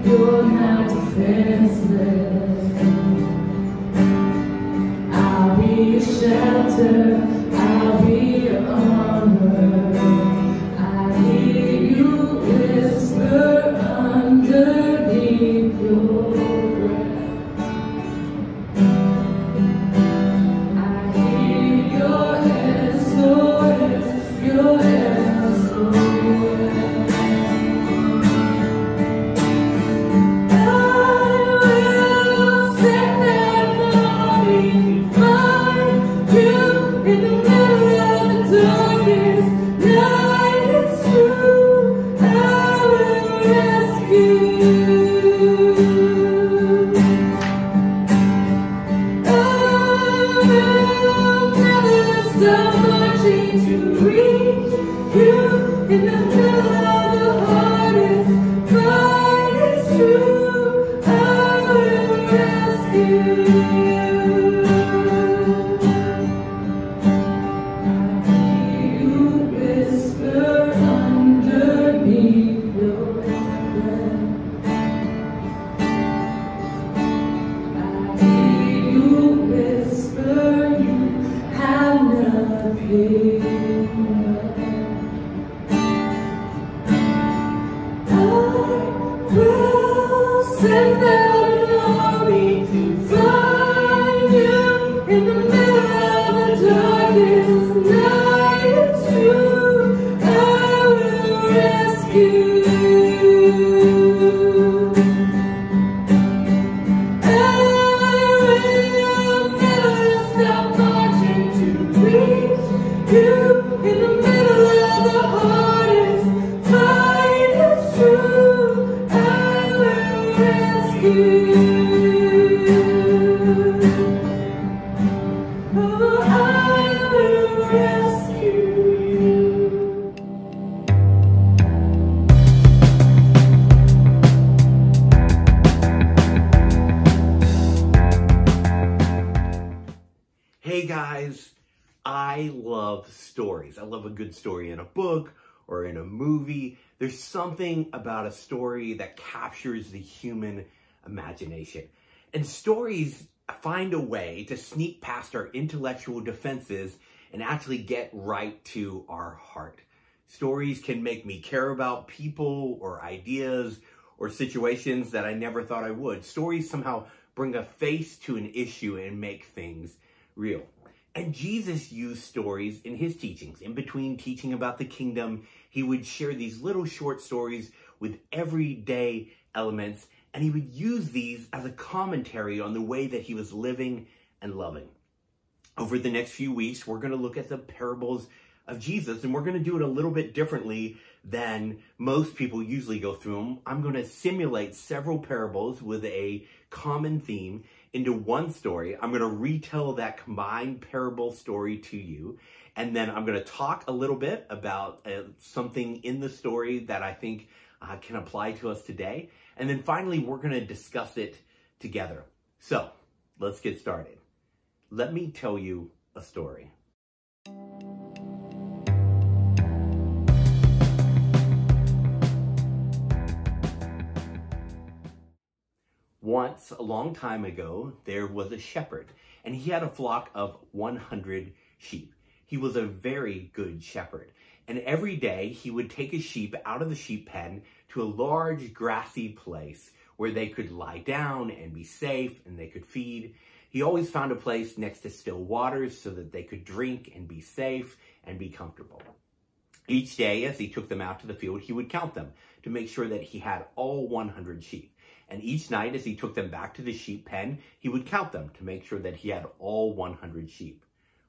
you're not defenseless. I'll be your shelter, I'll be your armor. I hear you whisper underneath your breath. I hear your SOS, your SOS. I will send that morning find you in the middle of the darkest night. It's true, I will rescue you. I will never stop marching to reach you in the middle of the hardest fight. It's true, I will rescue you. I hear you whisper underneath your breath. I hear you whisper you have nothing left. I will send out an army to find you in the middle of the darkest night. It's true, I will rescue you. I will never stop marching to reach you in the middle of the hardest fight. It's true, I will rescue you. Oh, I will rescue you. Hey guys, I love stories. I love a good story in a book or in a movie. There's something about a story that captures the human imagination. And stories find a way to sneak past our intellectual defenses and actually get right to our heart. Stories can make me care about people or ideas or situations that I never thought I would. Stories somehow bring a face to an issue and make things real. And Jesus used stories in his teachings. In between teaching about the kingdom, he would share these little short stories with everyday elements, and he would use these as a commentary on the way that he was living and loving. Over the next few weeks, we're going to look at the parables of Jesus, and we're going to do it a little bit differently than most people usually go through them. I'm going to simulate several parables with a common theme into one story. I'm going to retell that combined parable story to you, and then I'm going to talk a little bit about something in the story that I think can apply to us today, and then finally we're going to discuss it together. So let's get started. Let me tell you a story. Once, a long time ago, there was a shepherd, and he had a flock of 100 sheep. He was a very good shepherd, and every day he would take his sheep out of the sheep pen to a large grassy place where they could lie down and be safe and they could feed. He always found a place next to still waters so that they could drink and be safe and be comfortable. Each day, as he took them out to the field, he would count them to make sure that he had all 100 sheep. And each night, as he took them back to the sheep pen, he would count them to make sure that he had all 100 sheep.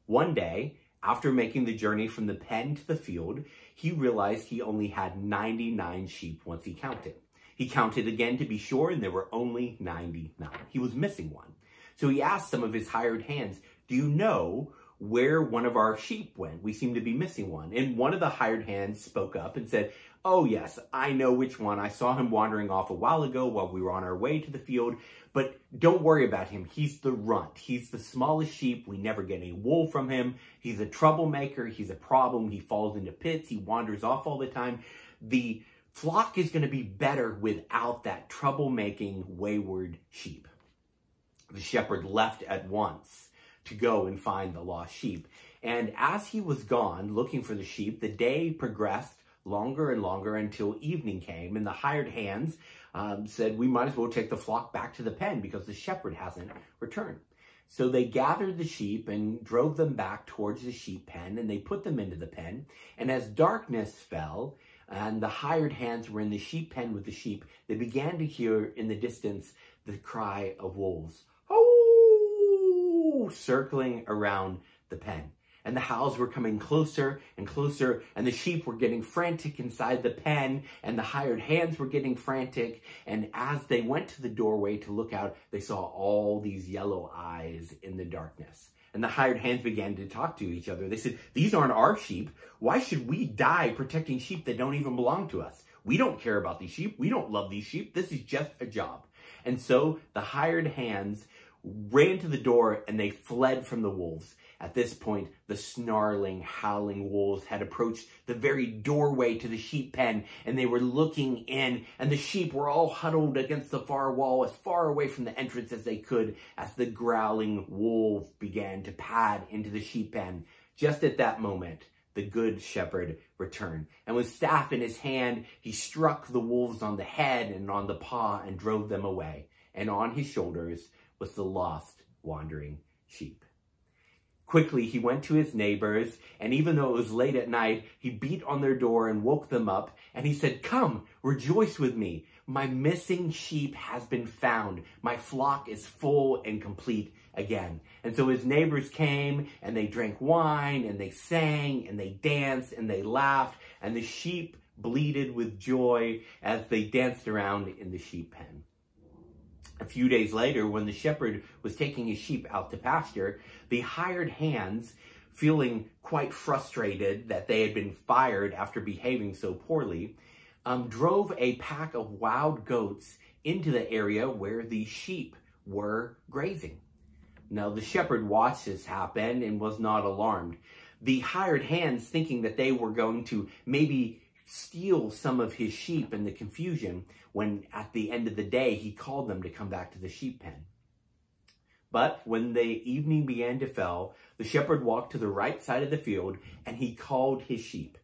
One day, after making the journey from the pen to the field, he realized he only had 99 sheep once he counted. He counted again to be sure, and there were only 99. He was missing one. So he asked some of his hired hands, "Do you know where one of our sheep went? We seem to be missing one." And one of the hired hands spoke up and said, "Oh yes, I know which one. I saw him wandering off a while ago while we were on our way to the field, but don't worry about him. He's the runt. He's the smallest sheep. We never get any wool from him. He's a troublemaker. He's a problem. He falls into pits. He wanders off all the time. The flock is going to be better without that troublemaking, wayward sheep. The shepherd left at once to go and find the lost sheep. And as he was gone looking for the sheep, the day progressed longer and longer until evening came, and the hired hands said, we might as well take the flock back to the pen because the shepherd hasn't returned. So they gathered the sheep and drove them back towards the sheep pen, and they put them into the pen. And as darkness fell, and the hired hands were in the sheep pen with the sheep, they began to hear in the distance the cry of wolves, "Oh!" circling around the pen. And the howls were coming closer and closer, and the sheep were getting frantic inside the pen, and the hired hands were getting frantic. And as they went to the doorway to look out, they saw all these yellow eyes in the darkness. And the hired hands began to talk to each other. They said, these aren't our sheep. Why should we die protecting sheep that don't even belong to us? We don't care about these sheep. We don't love these sheep. This is just a job. And so the hired hands ran to the door and they fled from the wolves. At this point, the snarling, howling wolves had approached the very doorway to the sheep pen, and they were looking in, and the sheep were all huddled against the far wall as far away from the entrance as they could as the growling wolves began to pad into the sheep pen. Just at that moment, the good shepherd returned, and with staff in his hand, he struck the wolves on the head and on the paw and drove them away. And on his shoulders was the lost, wandering sheep. Quickly, he went to his neighbors, and even though it was late at night, he beat on their door and woke them up, and he said, "Come, rejoice with me. My missing sheep has been found. My flock is full and complete again." And so his neighbors came, and they drank wine, and they sang, and they danced, and they laughed, and the sheep bleated with joy as they danced around in the sheep pen. A few days later, when the shepherd was taking his sheep out to pasture, the hired hands, feeling quite frustrated that they had been fired after behaving so poorly, drove a pack of wild goats into the area where the sheep were grazing. Now, the shepherd watched this happen and was not alarmed. The hired hands, thinking that they were going to maybe steal some of his sheep in the confusion, when at the end of the day he called them to come back to the sheep pen. But when the evening began to fall, the shepherd walked to the right side of the field and he called his sheep.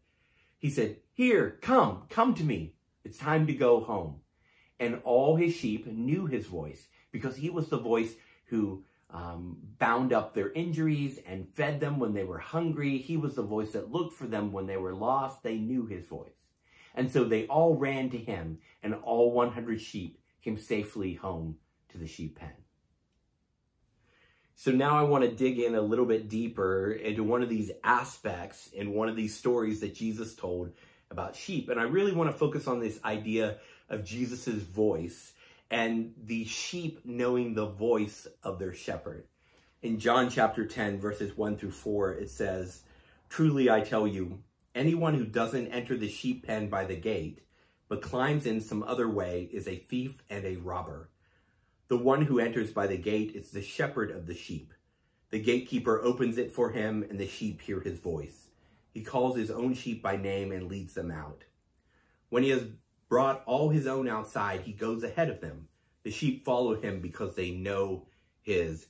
He said, "Here, come to me. It's time to go home." And all his sheep knew his voice because he was the voice who bound up their injuries and fed them when they were hungry. He was the voice that looked for them when they were lost. They knew his voice. And so they all ran to him, and all 100 sheep came safely home to the sheep pen. So now I want to dig in a little bit deeper into one of these aspects in one of these stories that Jesus told about sheep. And I really want to focus on this idea of Jesus's voice and the sheep knowing the voice of their shepherd. In John chapter 10, verses 1 through 4, it says, "Truly I tell you, anyone who doesn't enter the sheep pen by the gate, but climbs in some other way, is a thief and a robber. The one who enters by the gate is the shepherd of the sheep. The gatekeeper opens it for him, and the sheep hear his voice. He calls his own sheep by name and leads them out. When he has brought all his own outside, he goes ahead of them. The sheep follow him because they know his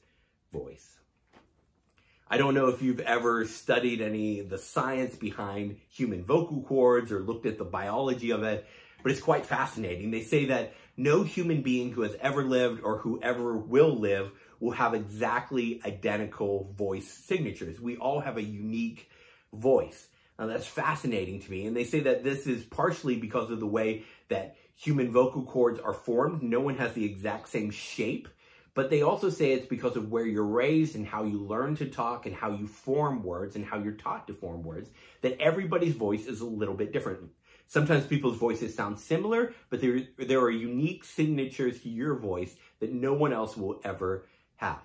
voice." I don't know if you've ever studied any of the science behind human vocal cords or looked at the biology of it, but it's quite fascinating. They say that no human being who has ever lived or who ever will live will have exactly identical voice signatures. We all have a unique voice. Now, that's fascinating to me. And they say that this is partially because of the way that human vocal cords are formed. No one has the exact same shape. But they also say it's because of where you're raised and how you learn to talk and how you form words and how you're taught to form words, that everybody's voice is a little bit different. Sometimes people's voices sound similar, but there are unique signatures to your voice that no one else will ever have.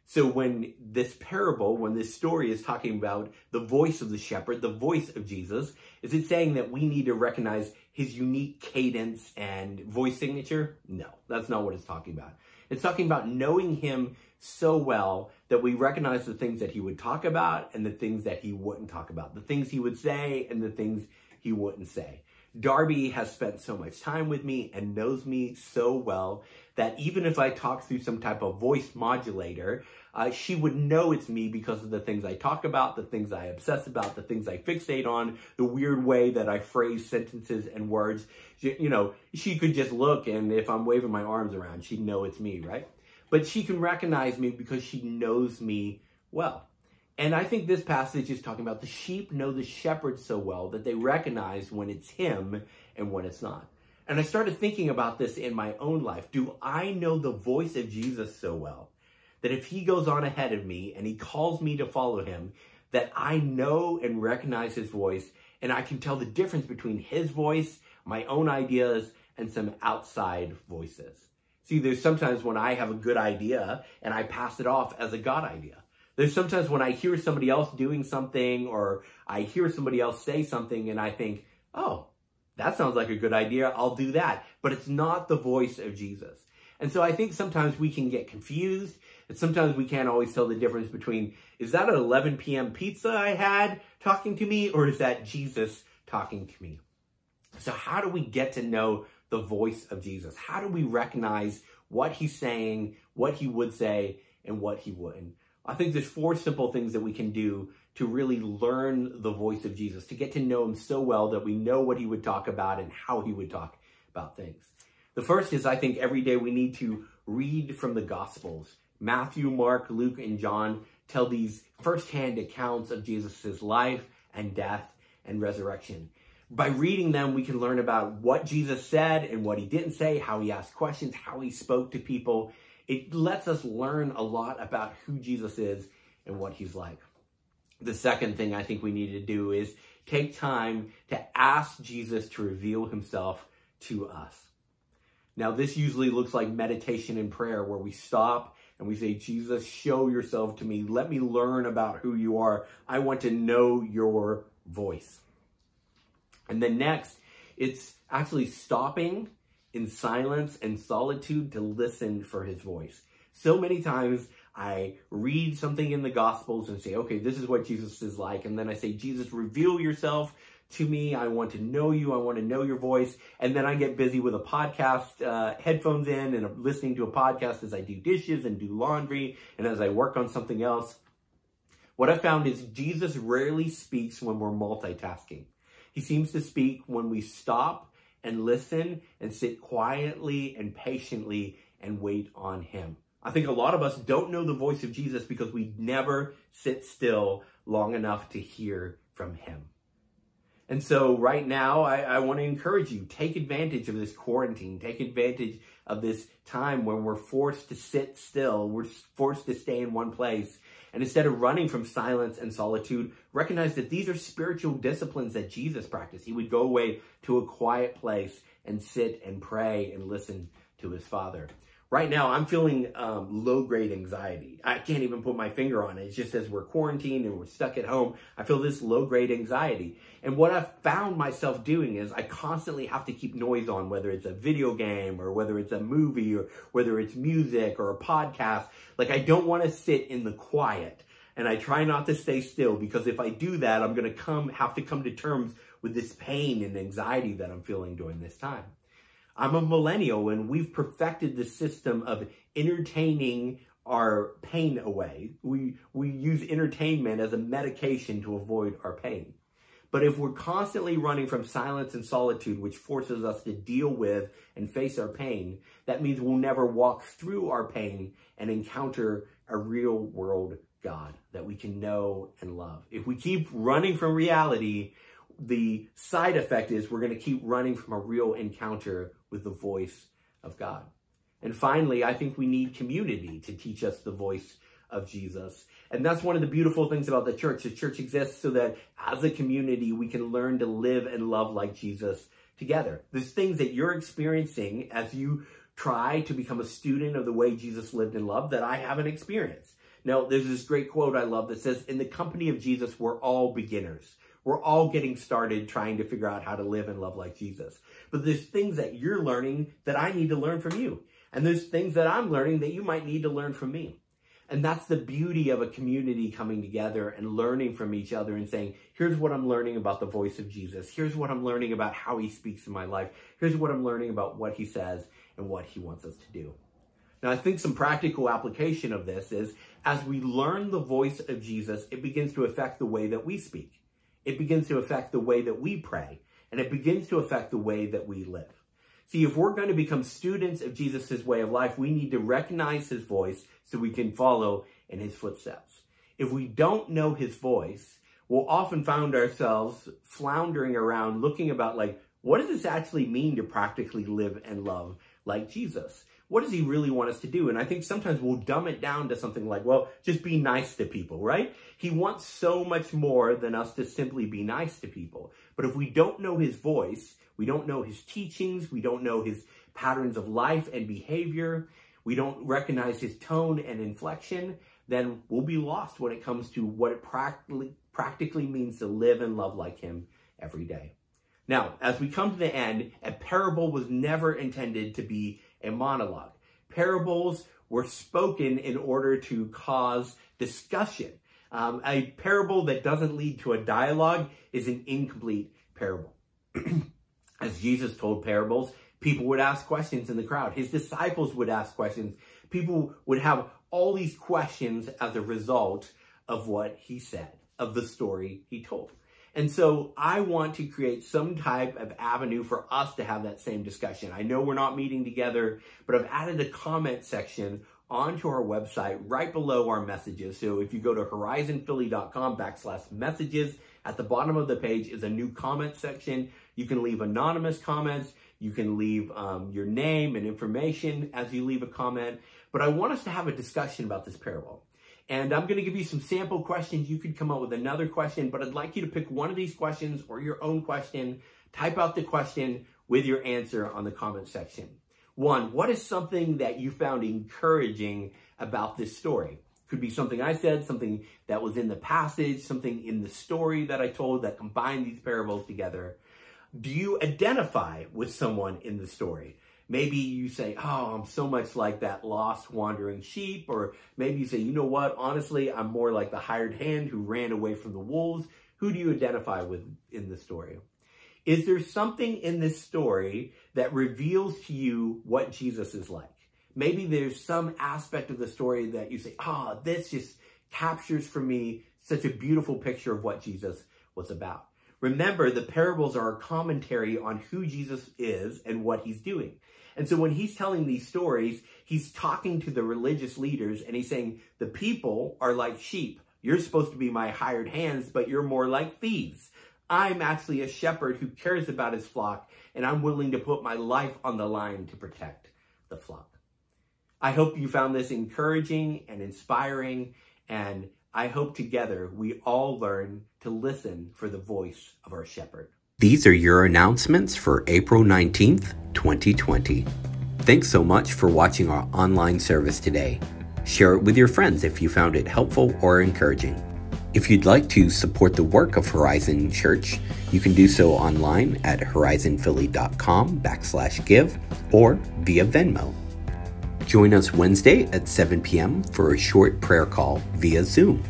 So when this parable, when this story is talking about the voice of the shepherd, the voice of Jesus, is it saying that we need to recognize his unique cadence and voice signature? No, that's not what it's talking about. It's talking about knowing him so well that we recognize the things that he would talk about and the things that he wouldn't talk about, the things he would say and the things he wouldn't say. Darby has spent so much time with me and knows me so well that even if I talk through some type of voice modulator, she would know it's me because of the things I talk about, the things I obsess about, the things I fixate on, the weird way that I phrase sentences and words. You know, she could just look, and if I'm waving my arms around, she'd know it's me, right? But she can recognize me because she knows me well. And I think this passage is talking about the sheep know the shepherd so well that they recognize when it's him and when it's not. And I started thinking about this in my own life. Do I know the voice of Jesus so well that if he goes on ahead of me and he calls me to follow him, that I know and recognize his voice, and I can tell the difference between his voice, my own ideas, and some outside voices? See, there's sometimes when I have a good idea and I pass it off as a God idea. There's sometimes when I hear somebody else doing something, or I hear somebody else say something and I think, oh, that sounds like a good idea, I'll do that. But it's not the voice of Jesus. And so I think sometimes we can get confused, and sometimes we can't always tell the difference between, is that an 11 p.m. pizza I had talking to me, or is that Jesus talking to me? So how do we get to know the voice of Jesus? How do we recognize what he's saying, what he would say, and what he wouldn't? I think there's 4 simple things that we can do to really learn the voice of Jesus, to get to know him so well that we know what he would talk about and how he would talk about things. The first is, I think every day we need to read from the Gospels. Matthew, Mark, Luke, and John tell these firsthand accounts of Jesus' life and death and resurrection. By reading them, we can learn about what Jesus said and what he didn't say, how he asked questions, how he spoke to people. It lets us learn a lot about who Jesus is and what he's like. The second thing I think we need to do is take time to ask Jesus to reveal himself to us. Now, this usually looks like meditation and prayer, where we stop and we say, Jesus, show yourself to me. Let me learn about who you are. I want to know your voice. And then next, it's actually stopping in silence and solitude to listen for his voice. So many times I read something in the Gospels and say, okay, this is what Jesus is like. And then I say, Jesus, reveal yourself to me. I want to know you. I want to know your voice. And then I get busy with a podcast, headphones in, and I'm listening to a podcast as I do dishes and do laundry and as I work on something else. What I found is Jesus rarely speaks when we're multitasking. He seems to speak when we stop and listen and sit quietly and patiently and wait on him. I think a lot of us don't know the voice of Jesus because we never sit still long enough to hear from him. And so right now, I want to encourage you, take advantage of this quarantine, take advantage of this time when we're forced to sit still, we're forced to stay in one place. And instead of running from silence and solitude, recognize that these are spiritual disciplines that Jesus practiced. He would go away to a quiet place and sit and pray and listen to his Father. Right now, I'm feeling low-grade anxiety. I can't even put my finger on it. It's just as we're quarantined and we're stuck at home, I feel this low-grade anxiety. And what I've found myself doing is I constantly have to keep noise on, whether it's a video game or whether it's a movie or whether it's music or a podcast. Like, I don't want to sit in the quiet. And I try not to stay still, because if I do that, I'm going to have to come to terms with this pain and anxiety that I'm feeling during this time. I'm a millennial, and we've perfected the system of entertaining our pain away. We use entertainment as a medication to avoid our pain. But if we're constantly running from silence and solitude, which forces us to deal with and face our pain, that means we'll never walk through our pain and encounter a real world God that we can know and love. If we keep running from reality, the side effect is we're going to keep running from a real encounter with the voice of God. And finally, I think we need community to teach us the voice of Jesus. And that's one of the beautiful things about the church. The church exists so that as a community, we can learn to live and love like Jesus together. There's things that you're experiencing as you try to become a student of the way Jesus lived and loved that I haven't experienced. Now, there's this great quote I love that says, in the company of Jesus, we're all beginners. We're all getting started trying to figure out how to live and love like Jesus. But there's things that you're learning that I need to learn from you. And there's things that I'm learning that you might need to learn from me. And that's the beauty of a community coming together and learning from each other and saying, here's what I'm learning about the voice of Jesus. Here's what I'm learning about how he speaks in my life. Here's what I'm learning about what he says and what he wants us to do. Now, I think some practical application of this is, as we learn the voice of Jesus, it begins to affect the way that we speak. It begins to affect the way that we pray. And it begins to affect the way that we live. See, if we're going to become students of Jesus' way of life, we need to recognize his voice so we can follow in his footsteps. If we don't know his voice, we'll often find ourselves floundering around looking about like, what does this actually mean to practically live and love like Jesus? What does he really want us to do? And I think sometimes we'll dumb it down to something like, well, just be nice to people, right? He wants so much more than us to simply be nice to people. But if we don't know his voice, we don't know his teachings, we don't know his patterns of life and behavior, we don't recognize his tone and inflection, then we'll be lost when it comes to what it practically means to live and love like him every day. Now, as we come to the end, a parable was never intended to be a monologue. Parables were spoken in order to cause discussion. A parable that doesn't lead to a dialogue is an incomplete parable. As Jesus told parables, people would ask questions in the crowd. His disciples would ask questions. People would have all these questions as a result of what he said, of the story he told. And so I want to create some type of avenue for us to have that same discussion. I know we're not meeting together, but I've added a comment section onto our website right below our messages. So if you go to horizonphilly.com/messages, at the bottom of the page is a new comment section. You can leave anonymous comments. You can leave your name and information as you leave a comment. But I want us to have a discussion about this parable. And I'm going to give you some sample questions. You could come up with another question, but I'd like you to pick one of these questions or your own question. Type out the question with your answer on the comment section. 1, what is something that you found encouraging about this story? Could be something I said, something that was in the passage, something in the story that I told that combined these parables together. Do you identify with someone in the story? Maybe you say, oh, I'm so much like that lost wandering sheep. Or maybe you say, you know what, honestly, I'm more like the hired hand who ran away from the wolves. Who do you identify with in the story? Is there something in this story that reveals to you what Jesus is like? Maybe there's some aspect of the story that you say, oh, this just captures for me such a beautiful picture of what Jesus was about. Remember, the parables are a commentary on who Jesus is and what he's doing. And so when he's telling these stories, he's talking to the religious leaders and he's saying, the people are like sheep. You're supposed to be my hired hands, but you're more like thieves. I'm actually a shepherd who cares about his flock, and I'm willing to put my life on the line to protect the flock. I hope you found this encouraging and inspiring, and I hope together we all learn to listen for the voice of our shepherd. These are your announcements for April 19th, 2020. Thanks so much for watching our online service today. Share it with your friends if you found it helpful or encouraging. If you'd like to support the work of Horizon Church, you can do so online at horizonphilly.com/give or via Venmo. Join us Wednesday at 7 p.m. for a short prayer call via Zoom.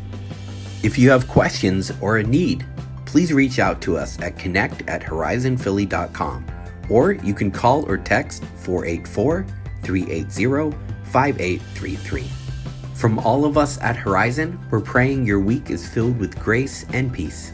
If you have questions or a need, please reach out to us at connect@horizonphilly.com, or you can call or text 484-380-5833. From all of us at Horizon, we're praying your week is filled with grace and peace.